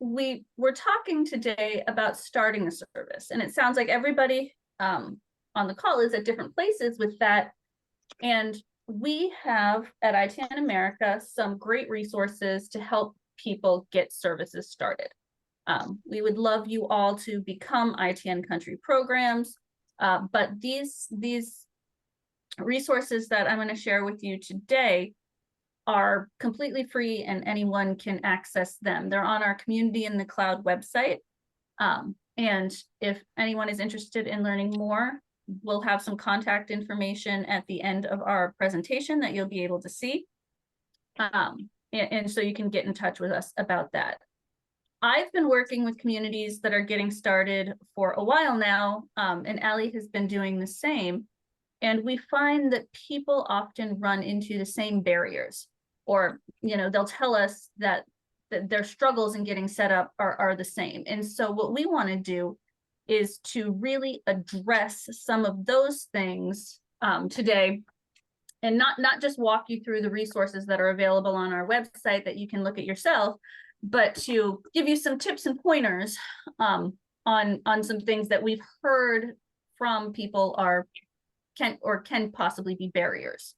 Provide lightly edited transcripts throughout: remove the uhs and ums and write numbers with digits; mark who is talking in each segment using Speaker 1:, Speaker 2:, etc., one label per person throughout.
Speaker 1: we're talking today about starting a service, and it sounds like everybody on the call is at different places with that. And we have at ITN America some great resources to help people get services started. We would love you all to become ITN country programs, but these resources that I'm going to share with you today are completely free and anyone can access them. They're on our Community in the Cloud website. And if anyone is interested in learning more, we'll have some contact information at the end of our presentation that you'll be able to see. And so you can get in touch with us about that. I've been working with communities that are getting started for a while now, and Allie has been doing the same. And we find that people often run into the same barriers, or they'll tell us that their struggles in getting set up are the same. And so what we want to do is to really address some of those things today, and not just walk you through the resources that are available on our website that you can look at yourself, but to give you some tips and pointers on some things that we've heard from people can possibly be barriers.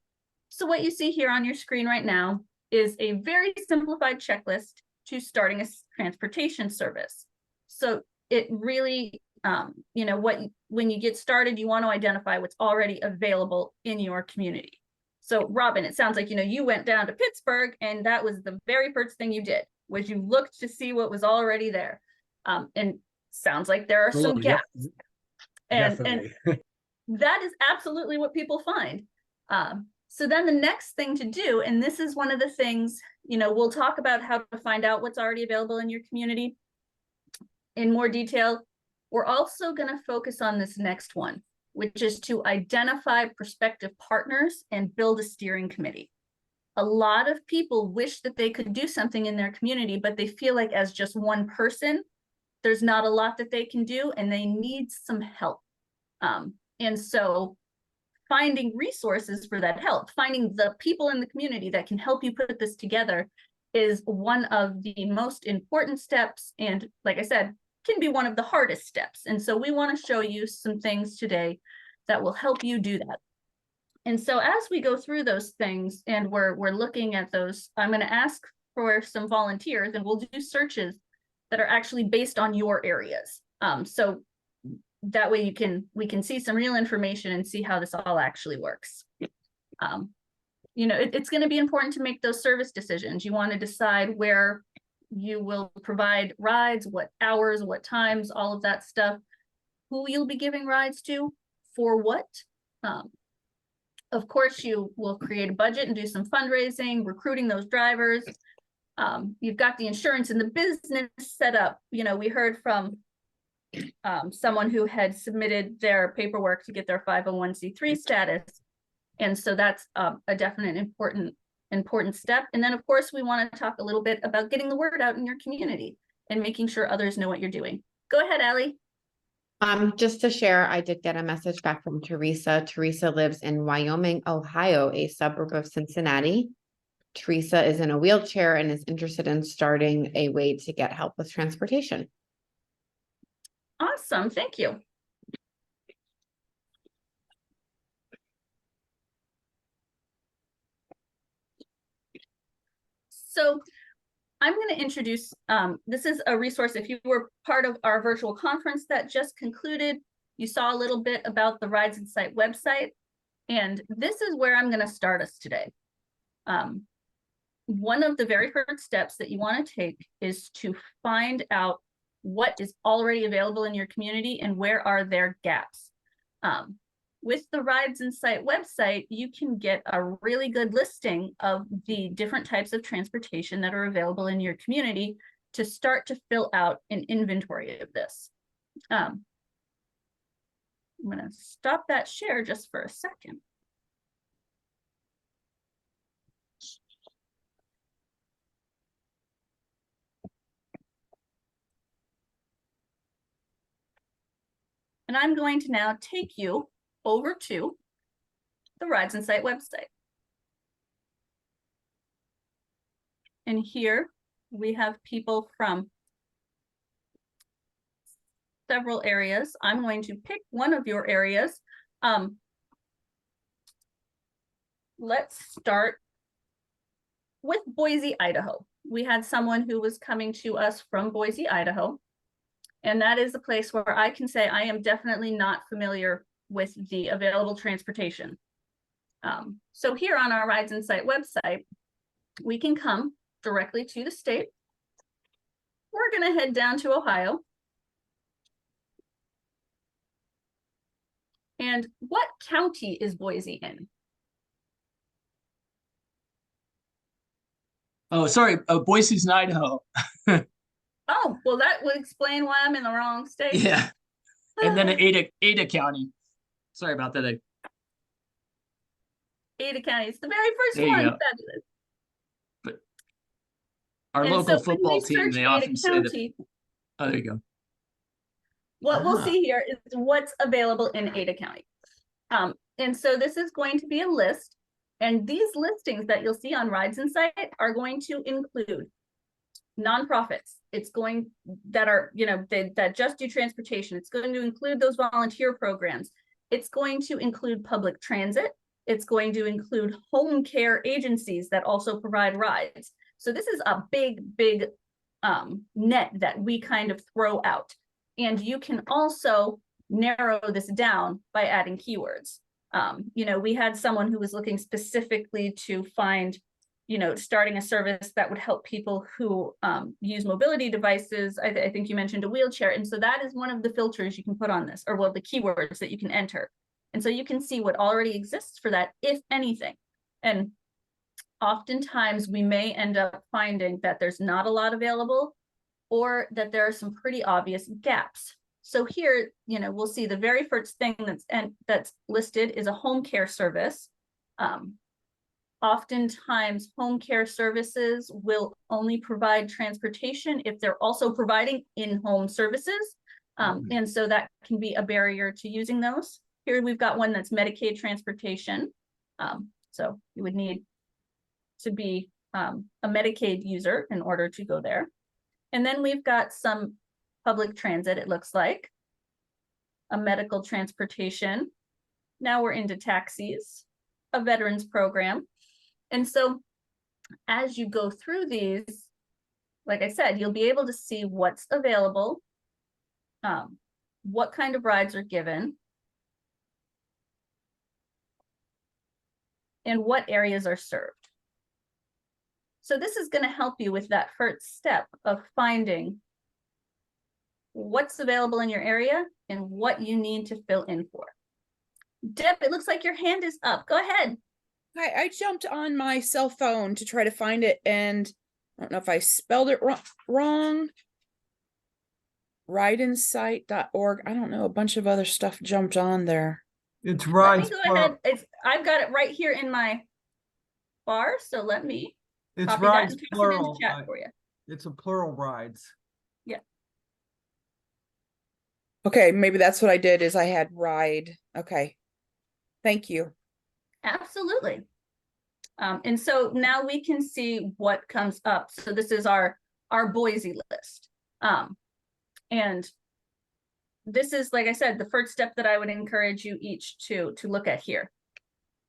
Speaker 1: So what you see here on your screen right now is a very simplified checklist to starting a transportation service. So it really, when you get started, you want to identify what's already available in your community. So Robin, it sounds like, you went down to Pittsburgh and that was the very first thing you did, was you looked to see what was already there. And sounds like there are some gaps.
Speaker 2: Yep,
Speaker 1: and that is absolutely what people find. So then the next thing to do, and this is one of the things, we'll talk about how to find out what's already available in your community in more detail. We're also going to focus on this next one, which is to identify prospective partners and build a steering committee. A lot of people wish that they could do something in their community, but they feel like as just one person, there's not a lot that they can do and they need some help. And so finding resources for that help, finding the people in the community that can help you put this together is one of the most important steps. And like I said, can be one of the hardest steps. And so we want to show you some things today that will help you do that. And so as we go through those things and we're looking at those, I'm going to ask for some volunteers and we'll do searches that are actually based on your areas. So that way we can see some real information and see how this all actually works. It's going to be important to make those service decisions. You want to decide where you will provide rides, what hours, what times, all of that stuff, who you'll be giving rides to, for what. Of course, you will create a budget and do some fundraising, recruiting those drivers. You've got the insurance and the business set up. We heard from someone who had submitted their paperwork to get their 501c3 status. And so that's a definite important step. And then of course, we want to talk a little bit about getting the word out in your community and making sure others know what you're doing. Go ahead, Allie.
Speaker 3: Just to share, I did get a message back from Teresa. Teresa lives in Wyoming, Ohio, a suburb of Cincinnati. Teresa is in a wheelchair and is interested in starting a way to get help with transportation.
Speaker 1: Awesome, thank you. So I'm going to introduce, this is a resource. If you were part of our virtual conference that just concluded, you saw a little bit about the Rides Insight website, and this is where I'm going to start us today. One of the very first steps that you want to take is to find out what is already available in your community and where are there gaps. With the Rides Insight website, you can get a really good listing of the different types of transportation that are available in your community to start to fill out an inventory of this. I'm going to stop that share just for a second. And I'm going to now take you over to the Rides Insight website. And here we have people from several areas. I'm going to pick one of your areas. Let's start with Boise, Idaho. We had someone who was coming to us from Boise, Idaho. And that is a place where I can say I am definitely not familiar with the available transportation. So here on our Rides Insight website, we can come directly to the state. We're going to head down to Ohio. And what county is Boise in?
Speaker 2: Oh, sorry. Boise's in Idaho.
Speaker 1: Oh, well, that would explain why I'm in the wrong state.
Speaker 2: Yeah. And then Ada County. Sorry about that.
Speaker 1: Ada County. It's the very first
Speaker 2: There you
Speaker 1: one.
Speaker 2: go.
Speaker 1: Fabulous.
Speaker 2: But our
Speaker 1: And
Speaker 2: local
Speaker 1: so when
Speaker 2: football
Speaker 1: we
Speaker 2: team,
Speaker 1: search
Speaker 2: they
Speaker 1: Ada
Speaker 2: often say that.
Speaker 1: County,
Speaker 2: Oh, there you go.
Speaker 1: what we'll
Speaker 2: Ah.
Speaker 1: see here is what's available in Ada County. And so this is going to be a list, and these listings that you'll see on Rides Insight are going to include nonprofits. It's going that are, that just do transportation. It's going to include those volunteer programs. It's going to include public transit. It's going to include home care agencies that also provide rides. So this is a big net that we kind of throw out. And you can also narrow this down by adding keywords. We had someone who was looking specifically to find, starting a service that would help people who use mobility devices. I think you mentioned a wheelchair. And so that is one of the filters you can put on this, or well, the keywords that you can enter. And so you can see what already exists for that, if anything. And oftentimes we may end up finding that there's not a lot available, or that there are some pretty obvious gaps. So here, we'll see the very first thing that's listed is a home care service. Oftentimes, home care services will only provide transportation if they're also providing in-home services. And so that can be a barrier to using those. Here we've got one that's Medicaid transportation. So you would need to be a Medicaid user in order to go there. And then we've got some public transit, it looks like, a medical transportation. Now we're into taxis, a veterans program. And so as you go through these, like I said, you'll be able to see what's available, what kind of rides are given, and what areas are served. So this is going to help you with that first step of finding what's available in your area and what you need to fill in for. Deb, it looks like your hand is up. Go ahead.
Speaker 4: I jumped on my cell phone to try to find it, and I don't know if I spelled it wrong. Rideinsight.org. I don't know. A bunch of other stuff jumped on there.
Speaker 5: It's
Speaker 1: Let
Speaker 5: rides.
Speaker 1: me go ahead. I've got it right here in my bar, so let me
Speaker 5: It's
Speaker 1: copy that
Speaker 5: rides
Speaker 1: and paste it
Speaker 5: plural.
Speaker 1: into chat for you.
Speaker 5: It's a plural rides.
Speaker 4: Okay, maybe that's what I did is I had ride. Okay. Thank you.
Speaker 1: Absolutely. And so now we can see what comes up. So this is our Boise list. And this is, like I said, the first step that I would encourage you each to look at here.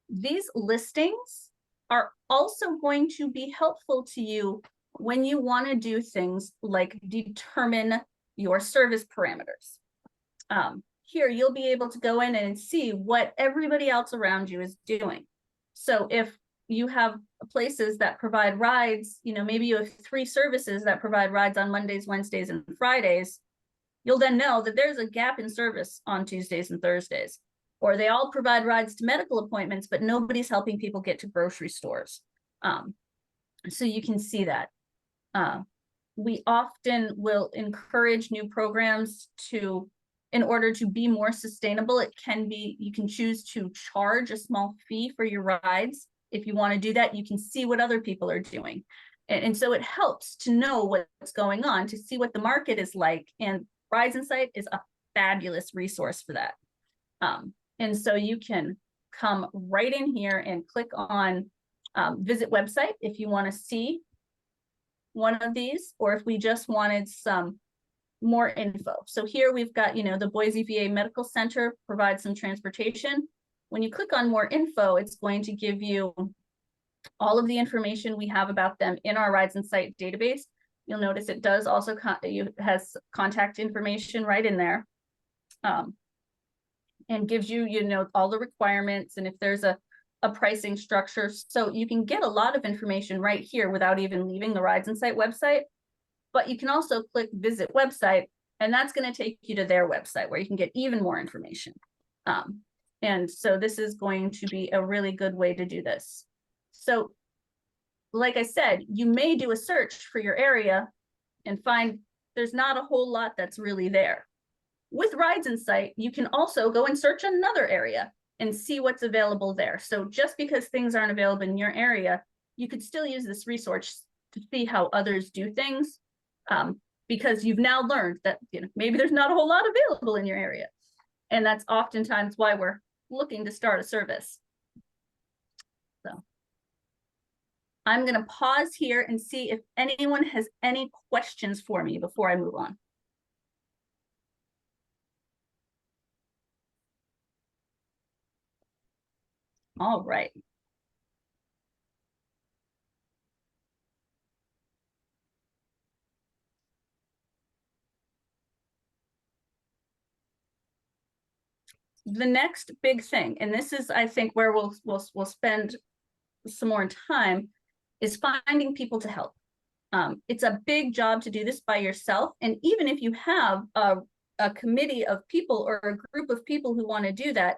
Speaker 1: These listings are also going to be helpful to you when you want to do things like determine your service parameters. Here, you'll be able to go in and see what everybody else around you is doing. So if you have places that provide rides, maybe you have 3 services that provide rides on Mondays, Wednesdays, and Fridays, you'll then know that there's a gap in service on Tuesdays and Thursdays. Or they all provide rides to medical appointments, but nobody's helping people get to grocery stores. So you can see that. We often will encourage new programs in order to be more sustainable. You can choose to charge a small fee for your rides. If you want to do that, you can see what other people are doing. And so it helps to know what's going on, to see what the market is like. And Rides Insight is a fabulous resource for that. And so you can come right in here and click on visit website if you want to see one of these, or if we just wanted some more info. So here we've got, you know, the Boise VA Medical Center provides some transportation. When you click on more info, it's going to give you all of the information we have about them in our Rides in Sight database. You'll notice it does also has contact information right in there. And gives you, you know, all the requirements and if there's a pricing structure. So you can get a lot of information right here without even leaving the Rides in Sight website. But you can also click visit website, and that's going to take you to their website where you can get even more information. And so this is going to be a really good way to do this. So like I said, you may do a search for your area and find there's not a whole lot that's really there. With Rides in Sight, you can also go and search another area and see what's available there. So just because things aren't available in your area, you could still use this resource to see how others do things, because you've now learned that, you know, maybe there's not a whole lot available in your area. And that's oftentimes why we're looking to start a service. So I'm going to pause here and see if anyone has any questions for me before I move on. All right. The next big thing, and this is, I think, where we'll spend some more time, is finding people to help. It's a big job to do this by yourself, and even if you have a committee of people or a group of people who want to do that,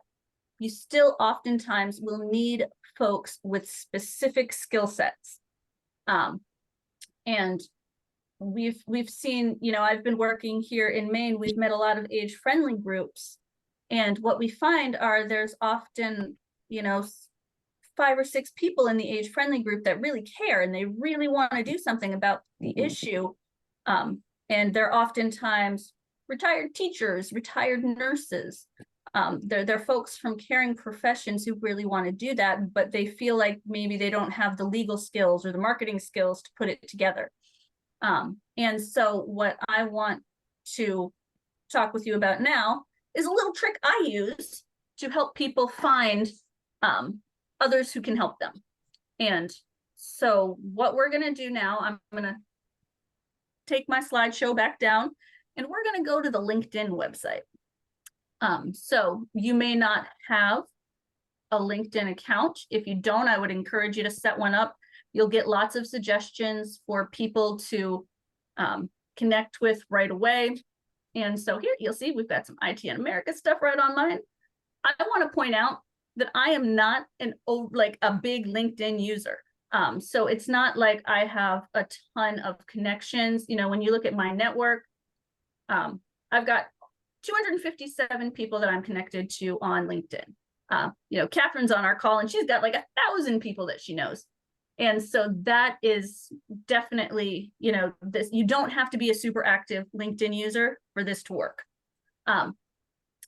Speaker 1: you still oftentimes will need folks with specific skill sets. And we've seen, you know, I've been working here in Maine, we've met a lot of age-friendly groups. And what we find are there's often, you know, 5 or 6 people in the age-friendly group that really care and they really want to do something about the issue. And they're oftentimes retired teachers, retired nurses. They're folks from caring professions who really want to do that, but they feel like maybe they don't have the legal skills or the marketing skills to put it together. And so what I want to talk with you about now is a little trick I use to help people find others who can help them. And so what we're going to do now, I'm going to take my slideshow back down and we're going to go to the LinkedIn website. So you may not have a LinkedIn account. If you don't, I would encourage you to set one up. You'll get lots of suggestions for people to connect with right away. And so here you'll see we've got some IT in America stuff right on mine. I want to point out that I am not a big LinkedIn user. So it's not like I have a ton of connections. You know, when you look at my network, I've got 257 people that I'm connected to on LinkedIn. You know, Catherine's on our call and she's got like 1,000 people that she knows. And so that is definitely, you know, this, you don't have to be a super active LinkedIn user for this to work.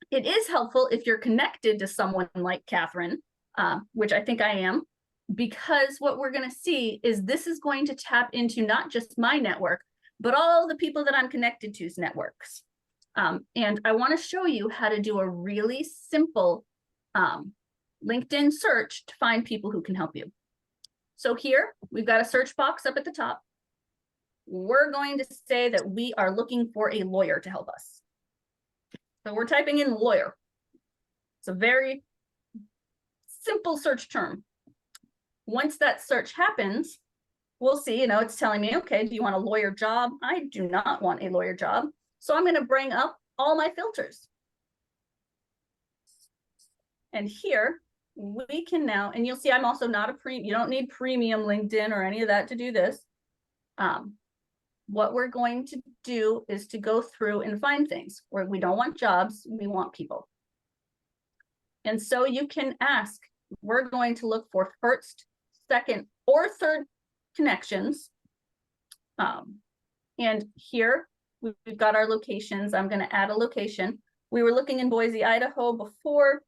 Speaker 1: It is helpful if you're connected to someone like Catherine, which I think I am, because what we're going to see is this is going to tap into not just my network, but all the people that I'm connected to's networks. And I want to show you how to do a really simple LinkedIn search to find people who can help you. So here we've got a search box up at the top. We're going to say that we are looking for a lawyer to help us. So we're typing in lawyer. It's a very simple search term. Once that search happens, we'll see, you know, it's telling me, okay, do you want a lawyer job? I do not want a lawyer job. So I'm going to bring up all my filters. And here we can now, and you'll see I'm also not you don't need premium LinkedIn or any of that to do this. What we're going to do is to go through and find things where we don't want jobs, we want people. And so you can ask, we're going to look for first, second, or third connections. And here we've got our locations. I'm going to add a location. We were looking in Boise, Idaho before.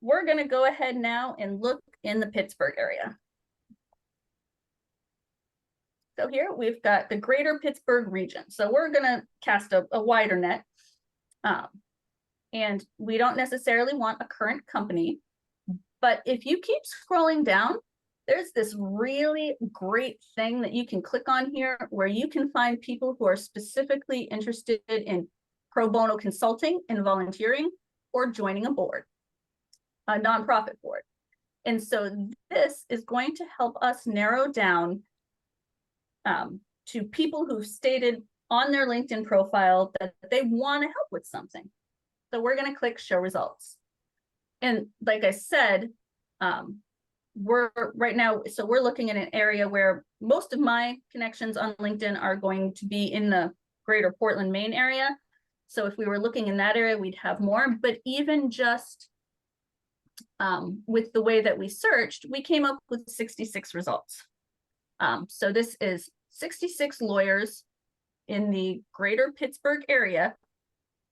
Speaker 1: We're going to go ahead now and look in the Pittsburgh area. So here we've got the greater Pittsburgh region. So we're gonna cast a wider net. And we don't necessarily want a current company, but if you keep scrolling down, there's this really great thing that you can click on here where you can find people who are specifically interested in pro bono consulting and volunteering or joining a board, a nonprofit board. And so this is going to help us narrow down to people who've stated on their LinkedIn profile that they want to help with something. So we're going to click show results. And like I said, we're right now, so we're looking at an area where most of my connections on LinkedIn are going to be in the greater Portland, Maine area. So if we were looking in that area, we'd have more, but even just with the way that we searched, we came up with 66 results. So this is 66 lawyers in the greater Pittsburgh area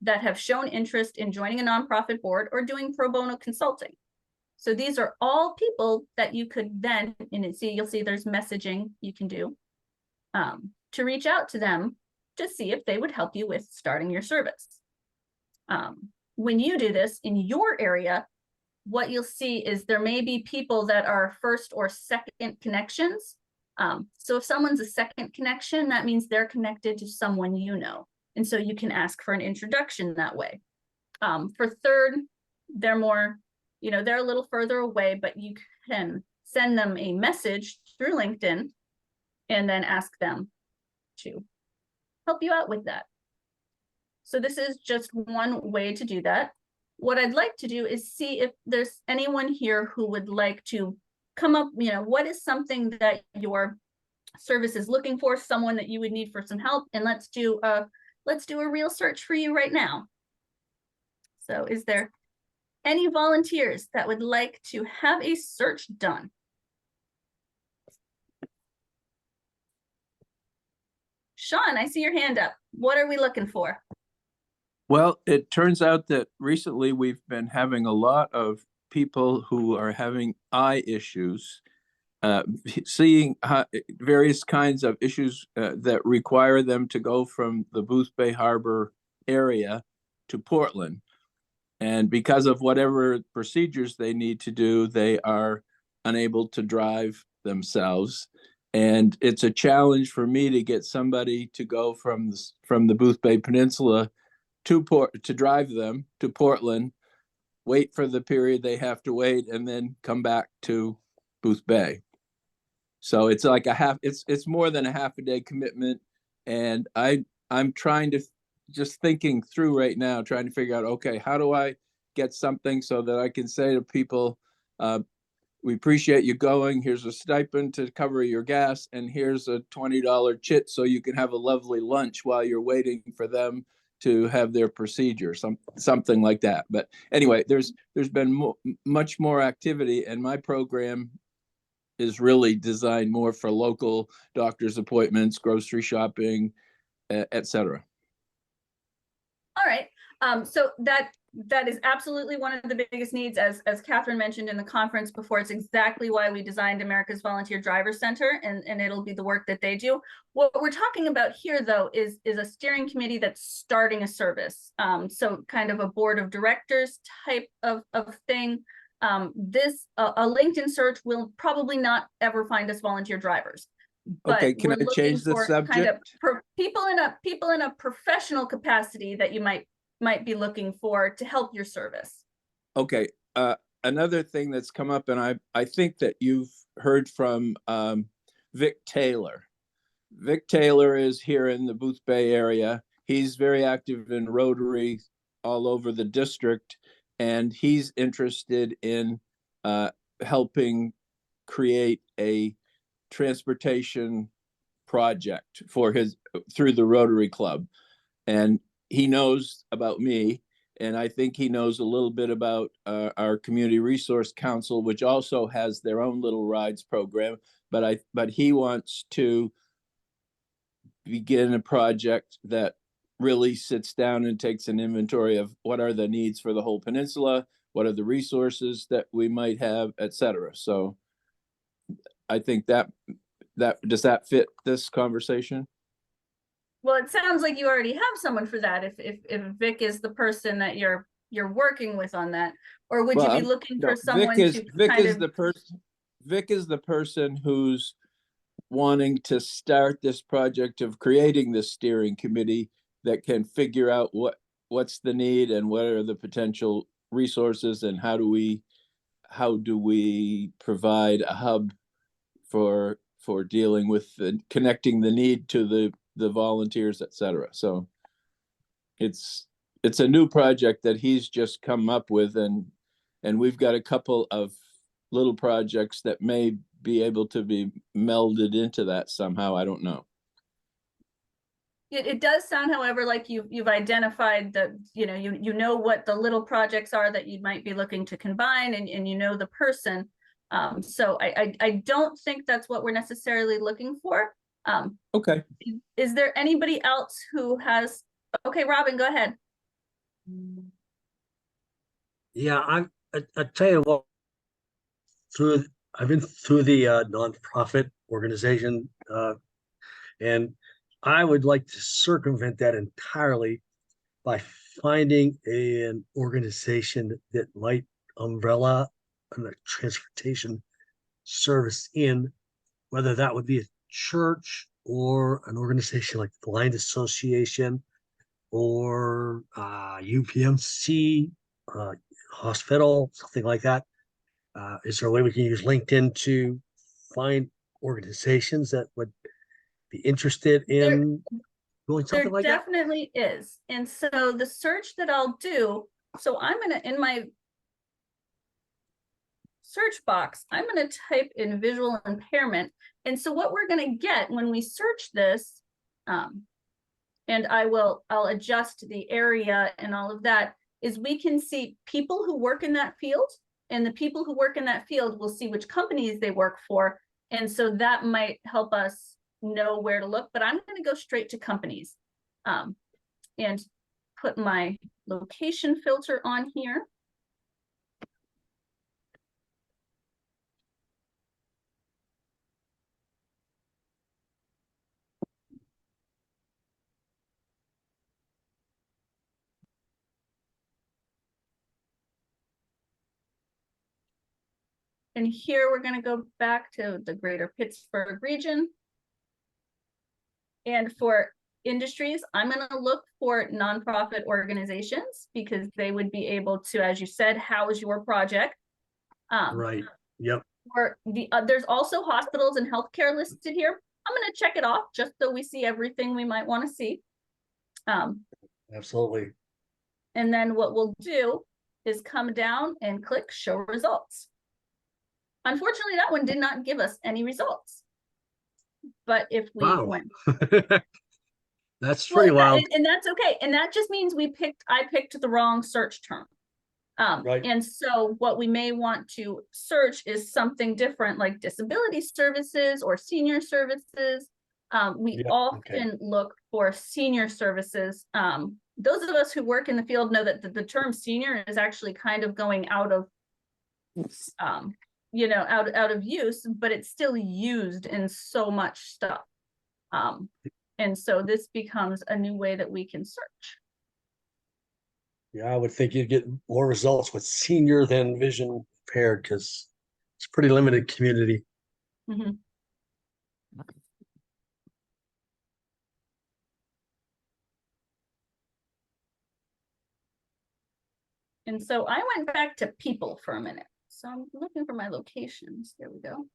Speaker 1: that have shown interest in joining a nonprofit board or doing pro bono consulting. So these are all people that you could then, and you'll see there's messaging you can do to reach out to them to see if they would help you with starting your service. When you do this in your area, what you'll see is there may be people that are first or second connections. So if someone's a second connection, that means they're connected to someone you know. And so you can ask for an introduction that way. For third, they're more, they're a little further away, but you can send them a message through LinkedIn and then ask them to help you out with that. So this is just one way to do that. What I'd like to do is see if there's anyone here who would like to come up, what is something that your service is looking for, someone that you would need for some help, and let's do a real search for you right now. So is there any volunteers that would like to have a search done? Sean, I see your hand up. What are we looking for?
Speaker 6: Well, it turns out that recently we've been having a lot of people who are having eye issues, seeing various kinds of issues that require them to go from the Boothbay Harbor area to Portland. And because of whatever procedures they need to do, they are unable to drive themselves. And it's a challenge for me to get somebody to go from the Boothbay Peninsula to drive them to Portland, wait for the period they have to wait, and then come back to Boothbay. So it's like it's more than a half a day commitment. And I'm trying to just thinking through right now, trying to figure out, okay, how do I get something so that I can say to people, we appreciate you going, here's a stipend to cover your gas, and here's a $20 chit so you can have a lovely lunch while you're waiting for them to have their procedure, something like that. But anyway, there's been much more activity, and my program is really designed more for local doctor's appointments, grocery shopping, etc.
Speaker 1: All right. So that is absolutely one of the biggest needs, as Catherine mentioned in the conference before. It's exactly why we designed America's Volunteer Driver Center, and it'll be the work that they do. What we're talking about here, though, is a steering committee that's starting a service. So kind of a board of directors type of thing. A LinkedIn search will probably not ever find us volunteer drivers.
Speaker 6: Okay, can I change the subject?
Speaker 1: Kind of people in a professional capacity that you might be looking for to help your service.
Speaker 6: Okay, another thing that's come up, and I think that you've heard from Vic Taylor. Vic Taylor is here in the Boothbay area. He's very active in Rotary all over the district, and he's interested in helping create a transportation project for through the Rotary Club. And he knows about me, and I think he knows a little bit about our Community Resource Council, which also has their own little rides program. But he wants to begin a project that really sits down and takes an inventory of what are the needs for the whole peninsula, what are the resources that we might have, etc. So I think that does that fit this conversation?
Speaker 1: Well, it sounds like you already have someone for that, if Vic is the person that you're working with on that, or would you
Speaker 6: Well,
Speaker 1: be looking
Speaker 6: No,
Speaker 1: for someone
Speaker 6: Vic is,
Speaker 1: to
Speaker 6: Vic
Speaker 1: kind
Speaker 6: is
Speaker 1: of?
Speaker 6: the person, Vic is the person who's wanting to start this project of creating this steering committee that can figure out what's the need and what are the potential resources, and how do we provide a hub for dealing with connecting the need to the volunteers, et cetera. So it's a new project that he's just come up with, and we've got a couple of little projects that may be able to be melded into that somehow. I don't know.
Speaker 1: It does sound, however, like you've identified the, you know what the little projects are that you might be looking to combine, and you know the person. So I don't think that's what we're necessarily looking for.
Speaker 6: Okay.
Speaker 1: Is there anybody else who has, okay, Robin, go ahead.
Speaker 7: Yeah, I tell you what, I've been through the nonprofit organization, and I would like to circumvent that entirely by finding an organization that might umbrella a transportation service in, whether that would be a church or an organization like the Blind Association or UPMC, hospital, something like that. Is there a way we can use LinkedIn to find organizations that would be interested in doing something
Speaker 1: There
Speaker 7: like that?
Speaker 1: definitely is. And so the search that I'll do, so I'm gonna, in my search box, I'm gonna type in visual impairment. And so what we're gonna get when we search this, and I'll adjust the area and all of that, is we can see people who work in that field, and the people who work in that field will see which companies they work for. And so that might help us know where to look, but I'm going to go straight to companies, and put my location filter on here. And here we're going to go back to the greater Pittsburgh region. And for industries, I'm going to look for nonprofit organizations, because they would be able to, as you said, house your project.
Speaker 7: Right. Yep.
Speaker 1: Or there's also hospitals and healthcare listed here. I'm going to check it off just so we see everything we might want to see.
Speaker 7: Absolutely.
Speaker 1: And then what we'll do is come down and click show results. Unfortunately, that one did not give us any results. But if we
Speaker 7: Wow.
Speaker 1: went,
Speaker 7: That's pretty
Speaker 1: well,
Speaker 7: wild.
Speaker 1: and that's okay. And that just means I picked the wrong search term.
Speaker 7: Right.
Speaker 1: And so what we may want to search is something different, like disability services or senior services. We
Speaker 7: Yeah,
Speaker 1: often
Speaker 7: okay.
Speaker 1: look for senior services. Those of us who work in the field know that the term senior is actually kind of going out of, out of use, but it's still used in so much stuff. And so this becomes a new way that we can search.
Speaker 7: Yeah, I would think you'd get more results with senior than vision impaired, because it's a pretty limited community.
Speaker 1: Mhm. And so I went back to people for a minute. So I'm looking for my locations. There we go.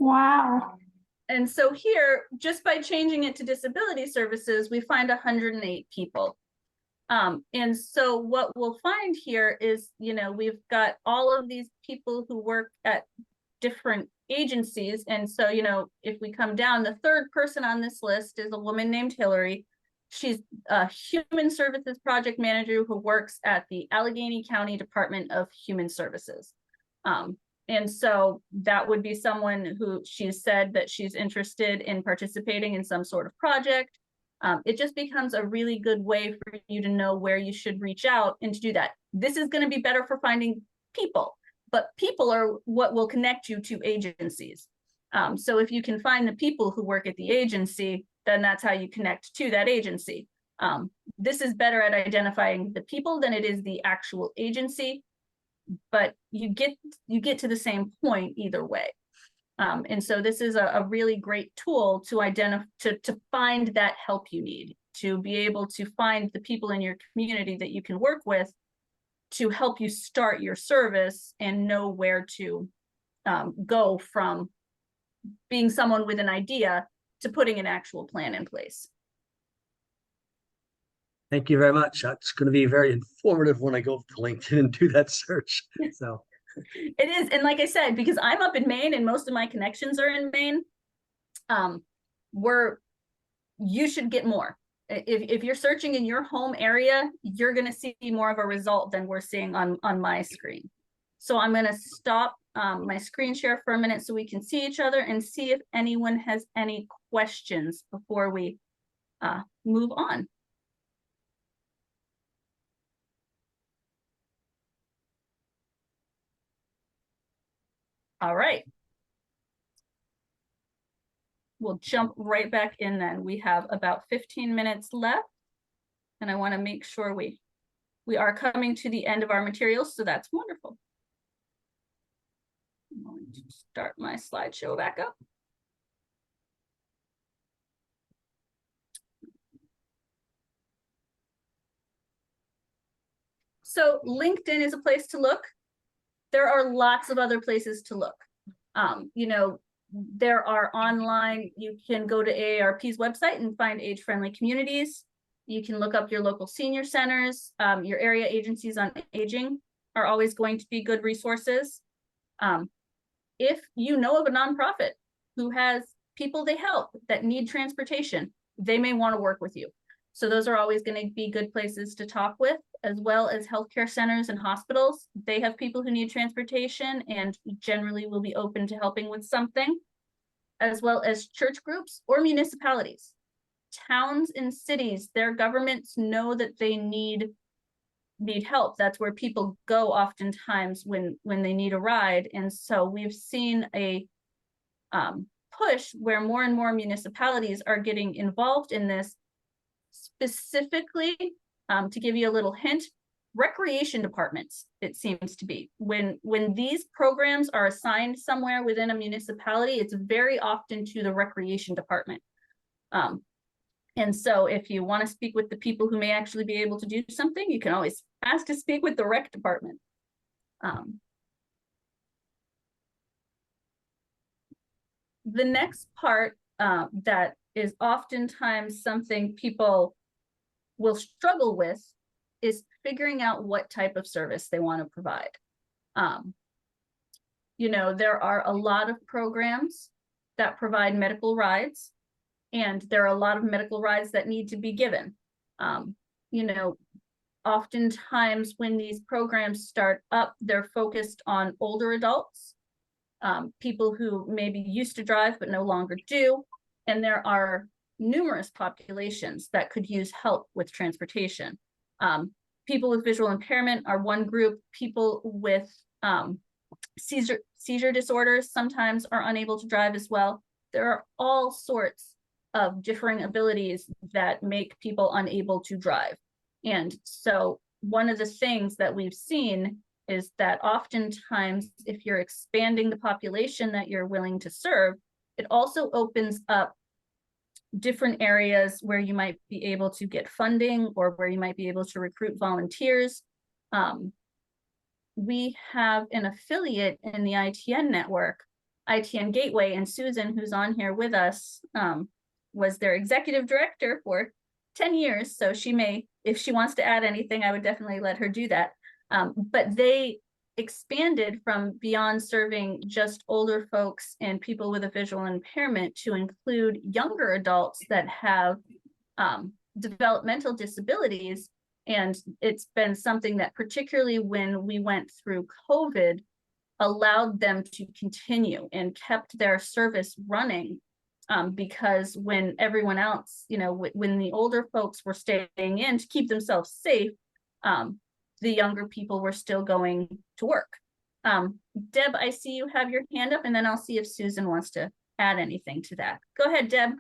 Speaker 8: Wow.
Speaker 1: And so here, just by changing it to disability services, we find 108 people. And so what we'll find here is, we've got all of these people who work at different agencies. And so, if we come down, the third person on this list is a woman named Hillary. She's a human services project manager who works at the Allegheny County Department of Human Services. And so that would be someone who she's said that she's interested in participating in some sort of project. It just becomes a really good way for you to know where you should reach out and to do that. This is going to be better for finding people, but people are what will connect you to agencies. So if you can find the people who work at the agency, then that's how you connect to that agency. This is better at identifying the people than it is the actual agency, but you get to the same point either way. And so this is a really great tool to identify, to find that help you need, to be able to find the people in your community that you can work with to help you start your service and know where to go from being someone with an idea to putting an actual plan in place.
Speaker 7: Thank you very much. That's going to be very informative when I go to LinkedIn and do that search. So
Speaker 1: It is, and like I said, because I'm up in Maine and most of my connections are in Maine, you should get more. If you're searching in your home area, you're going to see more of a result than we're seeing on my screen. So I'm going to stop my screen share for a minute so we can see each other and see if anyone has any questions before we move on. All right. We'll jump right back in then. We have about 15 minutes left. And I want to make sure we are coming to the end of our materials, so that's wonderful. I'm going to start my slideshow back up. So LinkedIn is a place to look. There are lots of other places to look. You know, there are online, you can go to AARP's website and find age-friendly communities. You can look up your local senior centers. Your area agencies on aging are always going to be good resources. If you know of a nonprofit who has people they help that need transportation, they may want to work with you. So those are always going to be good places to talk with, as well as healthcare centers and hospitals. They have people who need transportation and generally will be open to helping with something, as well as church groups or municipalities. Towns and cities, their governments know that they need help. That's where people go oftentimes when they need a ride. And so we've seen a push where more and more municipalities are getting involved in this. Specifically, to give you a little hint, recreation departments, it seems to be. When these programs are assigned somewhere within a municipality, it's very often to the recreation department. And so if you want to speak with the people who may actually be able to do something, you can always ask to speak with the rec department. The next part that is oftentimes something people will struggle with is figuring out what type of service they want to provide. You know, there are a lot of programs that provide medical rides, and there are a lot of medical rides that need to be given. You know, oftentimes when these programs start up, they're focused on older adults, people who maybe used to drive but no longer do. And there are numerous populations that could use help with transportation. People with visual impairment are one group. People with seizure disorders sometimes are unable to drive as well. There are all sorts of differing abilities that make people unable to drive. And so one of the things that we've seen is that oftentimes if you're expanding the population that you're willing to serve, it also opens up different areas where you might be able to get funding or where you might be able to recruit volunteers. We have an affiliate in the ITN network, ITN Gateway, and Susan, who's on here with us, was their executive director for 10 years. So she may, if she wants to add anything, I would definitely let her do that. But they expanded from beyond serving just older folks and people with a visual impairment to include younger adults that have developmental disabilities. And it's been something that particularly when we went through COVID, allowed them to continue and kept their service running. Because when everyone else, when the older folks were staying in to keep themselves safe, the younger people were still going to work. Deb, I see you have your hand up, and then I'll see if Susan wants to add anything to that. Go ahead, Deb.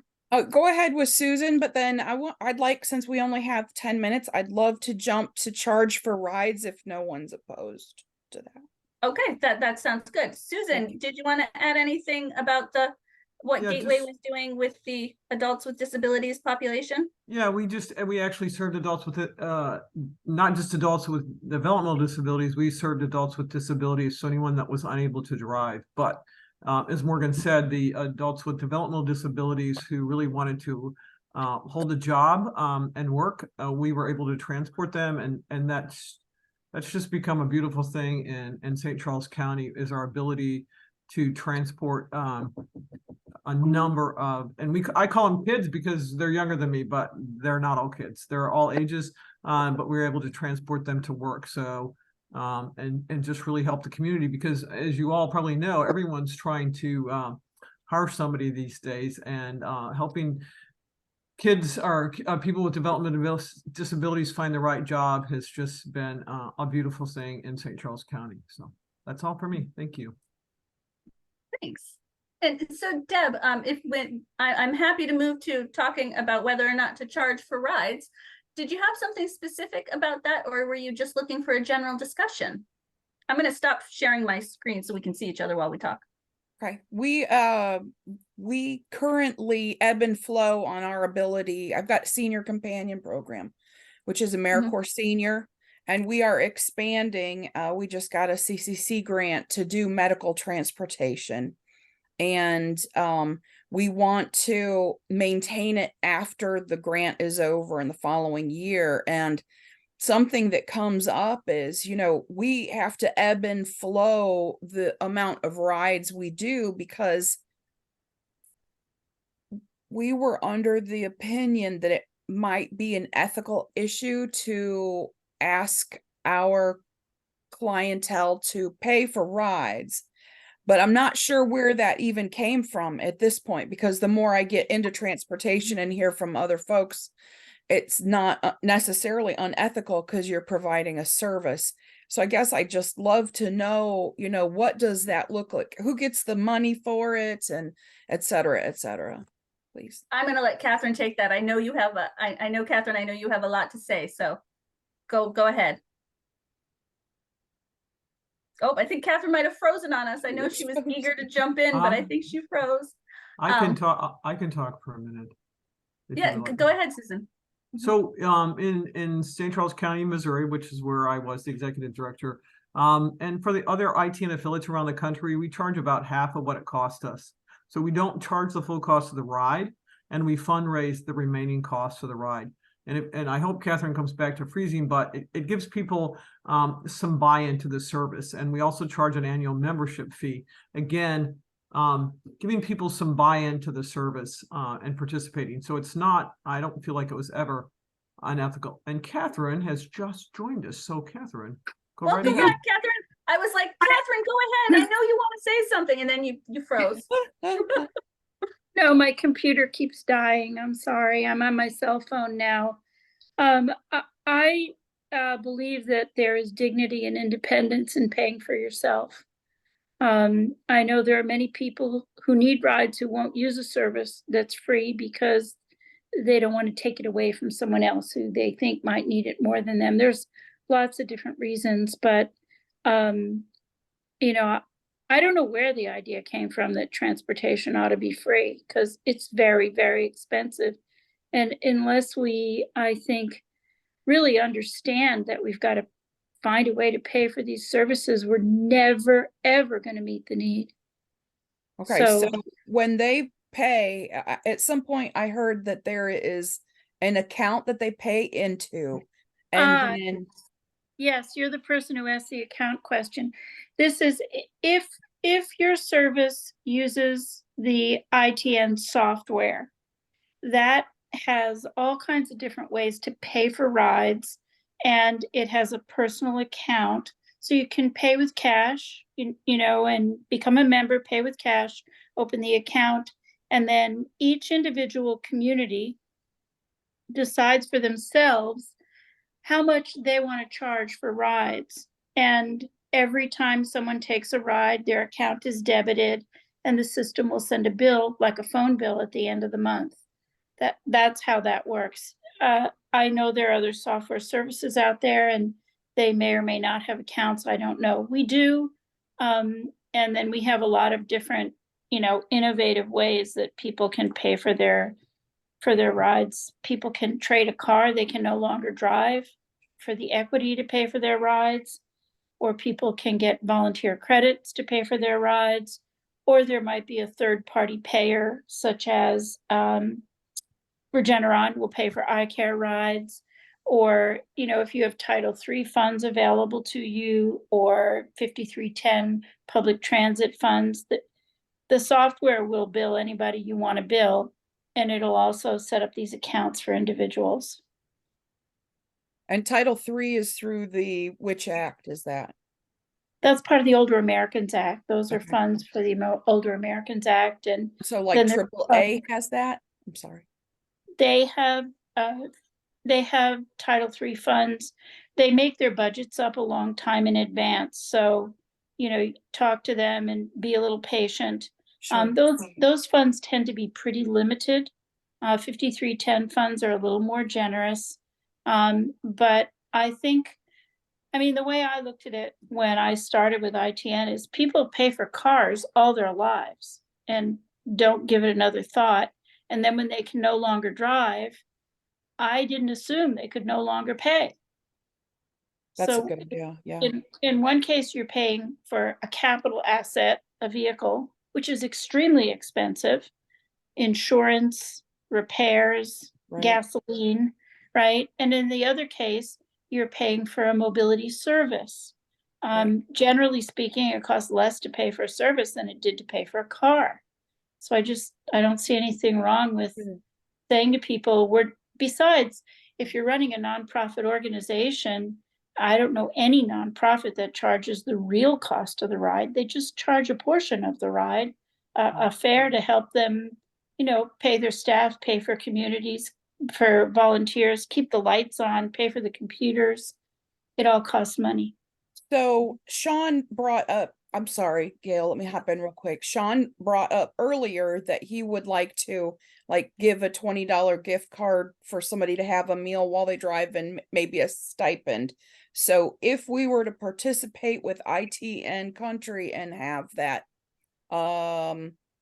Speaker 4: Go ahead with Susan, but then I'd like, since we only have 10 minutes, I'd love to jump to charge for rides if no one's opposed to that.
Speaker 1: Okay, that sounds good. Susan, did you want to add anything about what
Speaker 5: Yeah,
Speaker 1: Gateway
Speaker 5: just-
Speaker 1: was doing with the adults with disabilities population?
Speaker 5: Yeah, we actually served adults with it, not just adults with developmental disabilities. We served adults with disabilities, so anyone that was unable to drive. But as Morgan said, the adults with developmental disabilities who really wanted to hold a job and work, we were able to transport them, and that's just become a beautiful thing in St. Charles County, is our ability to transport a number of, and I call them kids because they're younger than me, but they're not all kids. They're all ages, but we were able to transport them to work. So, and just really help the community, because as you all probably know, everyone's trying to hire somebody these days, and helping kids or people with developmental disabilities find the right job has just been a beautiful thing in St. Charles County. So that's all for me. Thank you.
Speaker 1: Thanks. And so Deb, I'm happy to move to talking about whether or not to charge for rides. Did you have something specific about that, or were you just looking for a general discussion? I'm going to stop sharing my screen so we can see each other while we talk.
Speaker 4: Okay, we currently ebb and flow on our ability. I've got Senior Companion Program, which is AmeriCorps Senior, and we are expanding. We just got a CCC grant to do medical transportation, and we want to maintain it after the grant is over in the following year. And something that comes up is, we have to ebb and flow the amount of rides we do, because we were under the opinion that it might be an ethical issue to ask our clientele to pay for rides. But I'm not sure where that even came from at this point, because the more I get into transportation and hear from other folks, it's not necessarily unethical because you're providing a service. So I guess I just love to know, what does that look like? Who gets the money for it, and et cetera, please.
Speaker 1: I'm going to let Catherine take that. I know you have I know Catherine, I know you have a lot to say, so go ahead. Oh, I think Catherine might have frozen on us. I know she was eager to jump in, but I think she froze.
Speaker 5: I can talk for a minute. if you
Speaker 1: Yeah,
Speaker 5: would like.
Speaker 1: go ahead, Susan.
Speaker 5: So in St. Charles County, Missouri, which is where I was the executive director, and for the other ITN affiliates around the country, we charge about half of what it cost us. So we don't charge the full cost of the ride, and we fundraise the remaining costs of the ride. And I hope Catherine comes back to freezing, but it gives people some buy-in to the service. And we also charge an annual membership fee. Again, giving people some buy-in to the service and participating. So it's not, I don't feel like it was ever unethical. And Catherine has just joined us. So Catherine, go right
Speaker 1: Welcome
Speaker 5: ahead.
Speaker 1: back, Catherine. I was like, Catherine, go ahead. I know you want to say something, and then you froze.
Speaker 8: No, my computer keeps dying. I'm sorry. I'm on my cell phone now. I believe that there is dignity and independence in paying for yourself. I know there are many people who need rides who won't use a service that's free because they don't want to take it away from someone else who they think might need it more than them. There's lots of different reasons, but I don't know where the idea came from that transportation ought to be free, because it's very, very expensive. And unless we, I think, really understand that we've got to find a way to pay for these services, we're never, ever going to meet the need.
Speaker 4: Okay, so when they pay, at some point I heard that there is an account that they pay into, and then
Speaker 8: yes, you're the person who asked the account question. This is if your service uses the ITN software, that has all kinds of different ways to pay for rides, and it has a personal account So you can pay with cash, you know, and become a member, pay with cash, open the account, and then each individual community decides for themselves how much they want to charge for rides. And every time someone takes a ride, their account is debited and the system will send a bill, like a phone bill, at the end of the month. That's how that works. I know there are other software services out there and they may or may not have accounts. I don't know. We do. And then we have a lot of different, you know, innovative ways that people can pay for their rides. People can trade a car they can no longer drive for the equity to pay for their rides, or people can get volunteer credits to pay for their rides, or there might be a third-party payer, such as Regeneron will pay for eye care rides, or, you know, if you have Title III funds available to you, or 5310 public transit funds, that the software will bill anybody you want to bill, and it'll also set up these accounts for individuals.
Speaker 4: And Title III is through the which act is that?
Speaker 8: That's part of the Older Americans Act. Those are
Speaker 4: Okay.
Speaker 8: funds for the Older Americans Act, and
Speaker 4: So like
Speaker 8: then there's
Speaker 4: AAA has that? I'm sorry.
Speaker 8: they have Title III funds. They make their budgets up a long time in advance, so, you know, talk to them and be a little patient.
Speaker 4: Sure.
Speaker 8: Those funds tend to be pretty limited. 5310 funds are a little more generous. But I think, I mean, the way I looked at it when I started with ITN is people pay for cars all their lives and don't give it another thought. And then when they can no longer drive, I didn't assume they could no longer pay.
Speaker 4: That's a
Speaker 8: So
Speaker 4: good idea. Yeah.
Speaker 8: in one case, you're paying for a capital asset, a vehicle, which is extremely expensive, insurance, repairs,
Speaker 4: Right.
Speaker 8: gasoline, right? And in the other case, you're paying for a mobility service. Generally speaking, it costs less to pay for a service than it did to pay for a car. So I don't see anything wrong with saying to people, besides, if you're running a nonprofit organization, I don't know any nonprofit that charges the real cost of the ride. They just charge a portion of the ride, a fare to help them, you know, pay their staff, pay for communities, for volunteers, keep the lights on, pay for the computers. It all costs money.
Speaker 4: So Sean brought up, I'm sorry, Gail, let me hop in real quick. Sean brought up earlier that he would like to give a $20 gift card for somebody to have a meal while they drive and maybe a stipend. So if we were to participate with ITN Country and have that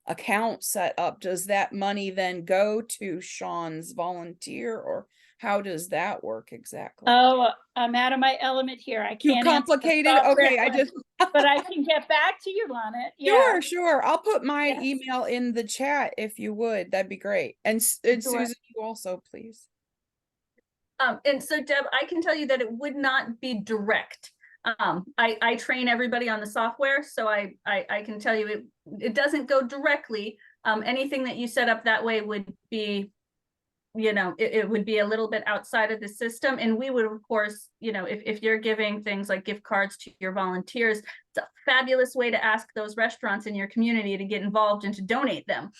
Speaker 4: account set up, does that money then go to Sean's volunteer, or how does that work exactly?
Speaker 8: Oh, I'm out of my element here. I
Speaker 4: Too
Speaker 8: can't answer the
Speaker 4: complicated?
Speaker 8: software
Speaker 4: Okay, I
Speaker 8: question,
Speaker 4: just
Speaker 8: but I can get back to you on it. Yeah.
Speaker 4: Sure. I'll put my
Speaker 8: Yes.
Speaker 4: email in the chat if you would. That'd be great. And
Speaker 8: Sure.
Speaker 4: Susan, you also, please.
Speaker 1: And so Deb, I can tell you that it would not be direct. I train everybody on the software, so I can tell you it doesn't go directly. Anything that you set up that way would be, you know, it would be a little bit outside of the system. And we would, of course, you know, if you're giving things like gift cards to your volunteers, it's a fabulous way to ask those restaurants in your community to get involved and to donate them.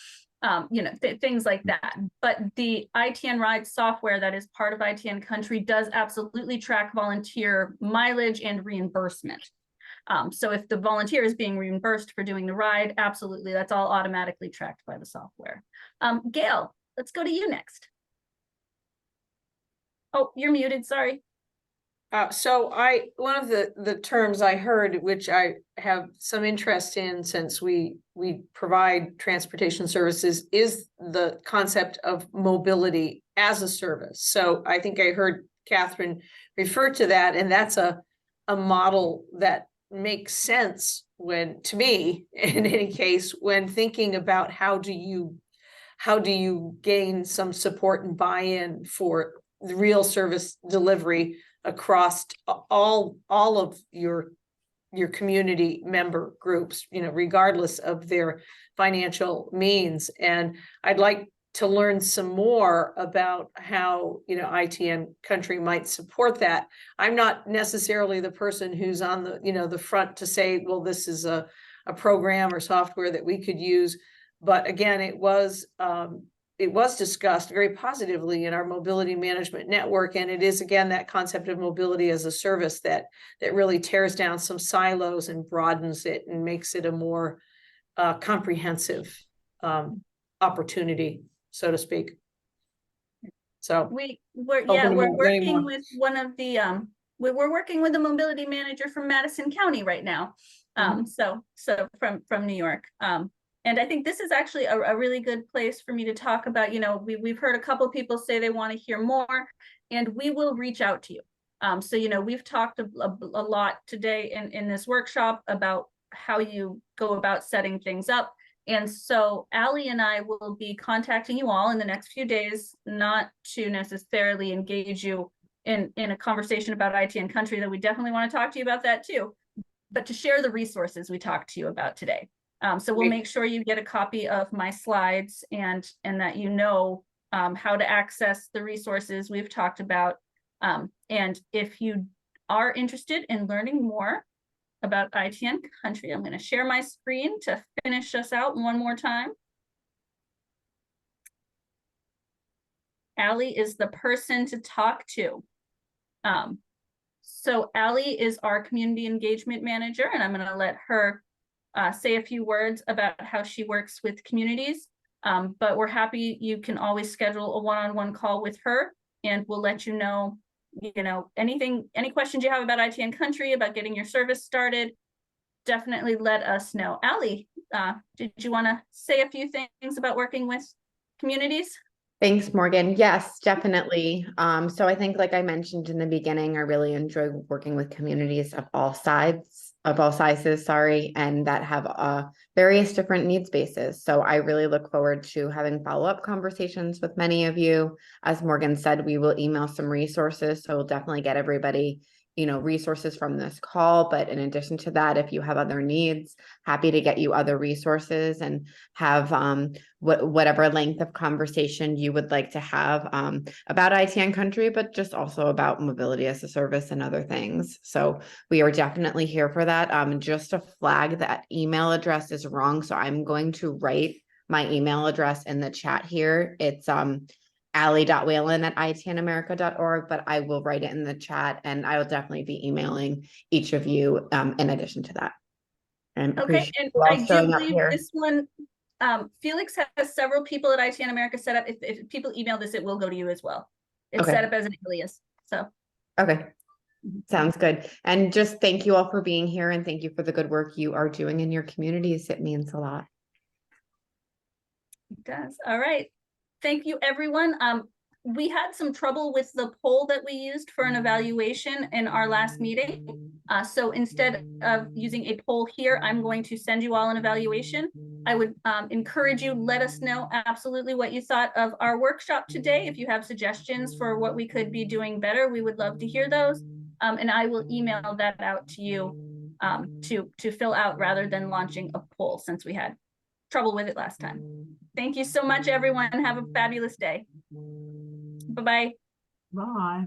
Speaker 1: You know, things like that. But the ITN Ride software that is part of ITN Country does absolutely track volunteer mileage and reimbursement. So if the volunteer is being reimbursed for doing the ride, absolutely, that's all automatically tracked by the software. Gail, let's go to you next. Oh, you're muted, sorry.
Speaker 9: So one of the terms I heard, which I have some interest in since we provide transportation services, is the concept of mobility as a service. So I think I heard Catherine refer to that, and that's a model that makes sense to me, in any case, when thinking about how do you gain some support and buy-in for the real service delivery across all of your community member groups, you know, regardless of their financial means. And I'd like to learn some more about how, you know, ITN Country might support that. I'm not necessarily the person who's on the, you know, the front to say, well, this is a program or software that we could use. But again, it was discussed very positively in our mobility management network. And it is, again, that concept of mobility as a service that really tears down some silos and broadens it and makes it a more comprehensive opportunity, so to speak. So
Speaker 1: We're
Speaker 9: Open to
Speaker 1: we're
Speaker 9: getting
Speaker 1: working
Speaker 9: more.
Speaker 1: with one of the we're working with the mobility manager from Madison County right now. So from New York. And I think this is actually a really good place for me to talk about, you know, we've heard a couple people say they want to hear more, and we will reach out to you. So, you know, we've talked a lot today in this workshop about how you go about setting things up. And so Allie and I will be contacting you all in the next few days, not to necessarily engage you in a conversation about ITN Country, that we definitely want to talk to you about that too, but to share the resources we talked to you about today. So we'll make sure you get a copy of my slides and that you know how to access the resources we've talked about. And if you are interested in learning more about ITN Country, I'm going to share my screen to finish us out one more time. Allie is the person to talk to. So Allie is our community engagement manager, and I'm going to let her say a few words about how she works with communities. But we're happy, you can always schedule a one-on-one call with her, and we'll let you know, any questions you have about ITN Country, about getting your service started, definitely let us know. Allie, did you want to say a few things about working with communities?
Speaker 3: Thanks, Morgan. Yes, definitely. So I think, like I mentioned in the beginning, I really enjoy working with communities of all sizes, sorry, and that have various different needs bases. So I really look forward to having follow-up conversations with many of you. As Morgan said, we will email some resources, so we'll definitely get everybody, resources from this call. But in addition to that, if you have other needs, happy to get you other resources and have whatever length of conversation you would like to have about ITN Country, but just also about mobility as a service and other things. So we are definitely here for that. Just to flag, that email address is wrong. So I'm going to write my email address in the chat here. It's Allie.Whalen@itnamerica.org, but I will write it in the chat, and I will definitely be emailing each of you in addition to that. And
Speaker 1: Okay, and
Speaker 3: you all
Speaker 1: I do
Speaker 3: showing up
Speaker 1: believe
Speaker 3: here.
Speaker 1: this one, Felix has several people at ITN America set up. If people email this, it will go to you as well. It's
Speaker 3: Okay.
Speaker 1: set up as an alias, so.
Speaker 3: Okay. Sounds good. And just thank you all for being here, and thank you for the good work you are doing in your communities. It means a lot.
Speaker 1: It does. All right. Thank you, everyone. We had some trouble with the poll that we used for an evaluation in our last meeting. So instead of using a poll here, I'm going to send you all an evaluation. I would encourage you, let us know absolutely what you thought of our workshop today. If you have suggestions for what we could be doing better, we would love to hear those. And I will email that out to you to fill out rather than launching a poll, since we had trouble with it last time. Thank you so much, everyone. Have a fabulous day. Bye-bye.
Speaker 5: Bye.